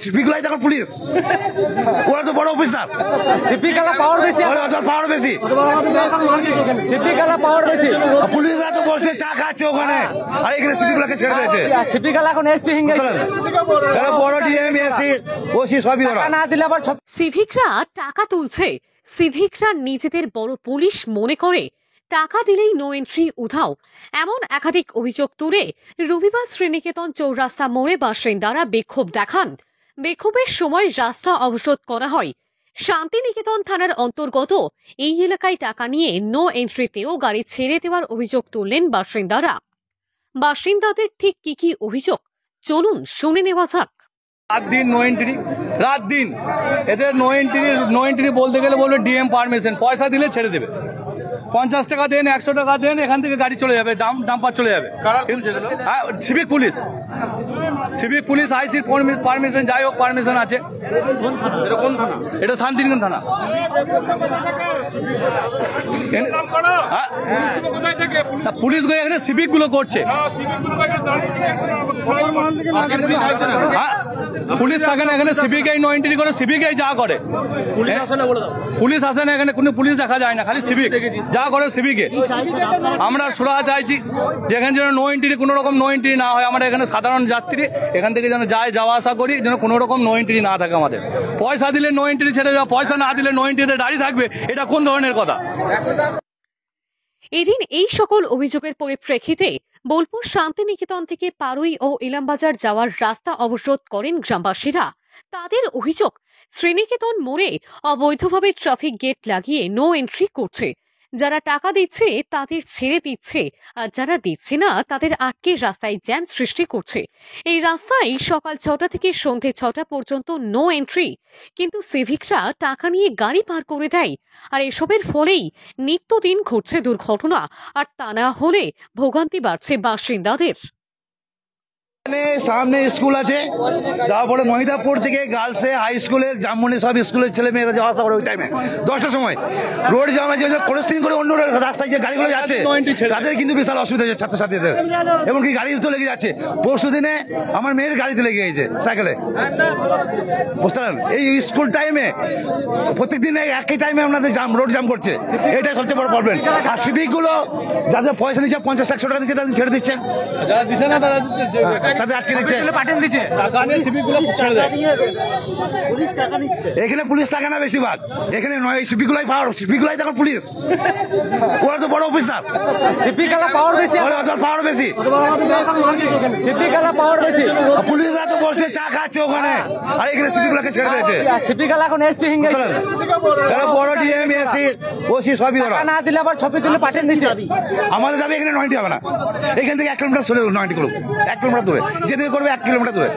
সিপিগুলাই দেখো পুলিশ, ওরা তো বড় অফিসার, সিপিকালা পাওয়ার বেশি, পাওয়ার বেশি, সিপিকালা পাওয়ার বেশি। পুলিশরা তো বসে চা খাচ্ছে ওখানে, আর এখানে সিপিগুলাকে ছেড়ে দিয়েছে। সিপিকালা এখন এসপি হিং গেছে, বড় ডিএম এসি ওসি সবই ওরা। না দিলে আবার সিভিকরা টাকা তুলছে। সিভিকরা নিজেদের বড় পুলিশ মনে করে, টাকা দিলেই নো এন্ট্রি উধাও, এমন একাধিক অভিযোগ তুলে রবিবার শ্রীনিকেতন চৌরাস্তা মোড়ে বাসিন্দারা বিক্ষোভ দেখান। বিক্ষোভের সময় রাস্তা অবরোধ করা হয়। শান্তিনিকেতন থানার অন্তর্গত এই এলাকায় টাকা নিয়ে নো এন্ট্রিতেও গাড়ি ছেড়ে দেওয়ার অভিযোগ তুললেন বাসিন্দারা। বাসিন্দাদের ঠিক কি কি অভিযোগ চলুন শুনে নেওয়া যাক। রাত দিন নো এন্ট্রি, রাত দিন এদের নো এন্ট্রি বলতে গেলে বলবে ডিএম পারমিশন, পয়সা দিলে ছেড়ে দেবে। 50 টাকা দেন, 100 টাকা দেন, এখান থেকে গাড়ি চলে যাবে, ডাম্পার চলে যাবে। সিভিক পুলিশ আইসির পারমিশন, যাই হোক পারমিশন আছে। এটা শান্তিনিকেতন থানা। পুলিশ গুলো এখানে সিভিক গুলো করছে, পুলিশ থাকে না এখানে, সিভিকেই নো এন্ট্রি করে, সিভিকেই যা করে। পুলিশ আসে না এখানে, কোনো পুলিশ দেখা যায় না, খালি সিভিক যা করে সিভিকে। আমরা সুরাহা চাইছি যেখানে যেন নো এন্ট্রি, কোনো রকম নো এন্ট্রি না হয়। আমরা এখানে সাধারণ যাত্রী এখান থেকে যেন যাওয়া আসা করি, যেন কোনো রকম নো এন্ট্রি না থাকে আমাদের। পয়সা দিলে নো এন্ট্রি ছেড়ে যাওয়া, পয়সা না দিলে নো এন্ট্রিতে দাঁড়িয়ে থাকবে, এটা কোন ধরনের কথা? এদিন এই সকল অভিযোগের পরিপ্রেক্ষিতে বোলপুর শান্তিনিকেতন থেকে পারুই ও ইলামবাজার যাওয়ার রাস্তা অবরোধ করেন গ্রামবাসীরা। তাদের অভিযোগ, শ্রীনিকেতন মোড়ে অবৈধভাবে ট্রাফিক গেট লাগিয়ে নো এন্ট্রি করছে। যারা টাকা দিচ্ছে তাদের ছেড়ে দিচ্ছে, আর যারা দিচ্ছে না তাদের আটকে রাস্তায় জ্যাম সৃষ্টি করছে। এই রাস্তায় সকাল 6টা থেকে সন্ধে 6টা পর্যন্ত নো এন্ট্রি, কিন্তু সিভিকরা টাকা নিয়ে গাড়ি পার করে দেয়। আর এসবের ফলেই নিত্যদিন ঘটছে দুর্ঘটনা, আর তা না হলে ভোগান্তি বাড়ছে বাসিন্দাদের। সামনে স্কুল আছে, তারপরে মহিদাপুর থেকে গার্লস হাই স্কুলের জামমনি সব স্কুলের ছেলে মেয়েরা যাওয়া আসা করে। ওই টাইমে 10টার সময় রোড জ্যাম আছে, ক্রসিং করে অন্য রাস্তায় যে গাড়িগুলো যাচ্ছে তাদের কিন্তু বিশাল অসুবিধা হচ্ছে ছাত্রছাত্রীদের, এমনকি গাড়ি তো লেগে যাচ্ছে। পরশু দিনে আমার মেয়ের গাড়িতে লেগে গেছে সাইকেলে, বুঝতে পারেন। এই স্কুল টাইমে প্রত্যেক দিন একই টাইমে আপনাদের রোড জ্যাম করছে, এটাই সবচেয়ে বড় প্রবলেম। আর সিভিকগুলো যাদের পয়সা নিচ্ছে 50-100 টাকা দিচ্ছে, তাদের ছেড়ে দিচ্ছে, তাদের আটকে দিচ্ছে। এখানে পুলিশ থাকে না বেশিরভাগ, এখানে নয় সিপিগুলাই সিপিগুলাই দেখো পুলিশ, ওরা তো বড় অফিসার, সিপিকালা পাওয়ার বেশি, পাওয়ার বেশি, সিপিকালা পাওয়ার বেশি। পুলিশরা তো বসে চা খাচ্ছে ওখানে, আর এখানে সিপিগুলাকে ছেড়ে দিয়েছে। সিপিকালা এখন এসপি হিং গেছে, বড় ডিএম এসি ওসি সবই ওরা। না দিলে আবার ছবি তুলে পাঠিয়ে দিচ্ছে। আমাদের যাবে এখানে 90 হবে না, এখান থেকে 1 কিলোমিটার চলে 90 করুক, 1 কিলোমিটার দূরে যেতে করবে, 1 কিলোমিটার দূরে।